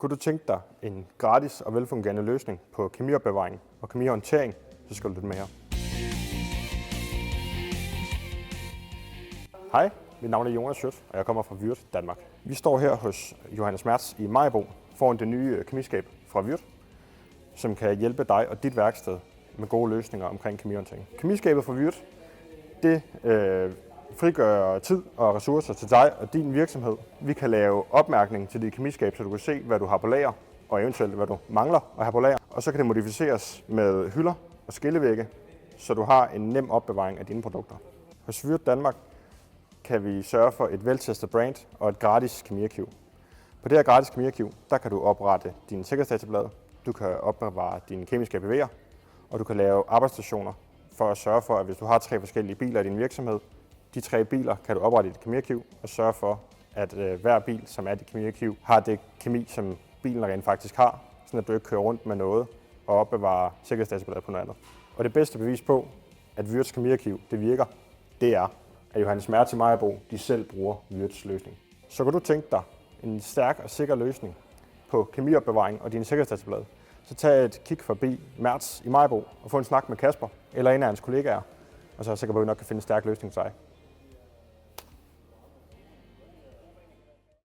Kunne du tænke dig en gratis og velfungerende løsning på kemiopbevaring og kemihåndtering, så skal du lytte med her. Hej, mit navn er Jonas Schødt, og jeg kommer fra Vyrt, Danmark. Vi står her hos Johannes Mertz i Maribo foran det nye kemiskab fra Vyrt, som kan hjælpe dig og dit værksted med gode løsninger omkring kemihåndtering. Kemiskabet fra Vyrt, det frigør tid og ressourcer til dig og din virksomhed. Vi kan lave opmærkning til dit kemiskab, så du kan se, hvad du har på lager, og eventuelt hvad du mangler at have på lager. Og så kan det modificeres med hylder og skillevægge, så du har en nem opbevaring af dine produkter. Hos Vyrt Danmark kan vi sørge for et veltestet brand og et gratis kemiarkiv. På det her gratis kemiarkiv, der kan du oprette dine sikkerhedsdatablade, du kan opbevare dine kemiske APV'er, og du kan lave arbejdsstationer for at sørge for, at hvis du har 3 forskellige biler i din virksomhed, de 3 biler kan du oprette i dit kemiarkiv og sørge for, at hver bil, som er i dit kemiarkiv, har det kemi, som bilen rent faktisk har, sådan at du ikke kører rundt med noget og opbevarer sikkerhedsdatabladet på noget andet. Og det bedste bevis på, at Vyrts kemiarkiv det virker, det er, at Johannes Mertz i Maribo de selv bruger Vyrts løsning. Så kan du tænke dig en stærk og sikker løsning på kemiopbevaring og dine sikkerhedsdatablade, så tag et kig forbi Mertz i Maribo og få en snak med Kasper eller en af hans kollegaer, og så er jeg sikker på, at vi nok kan finde en stærk løsning til dig.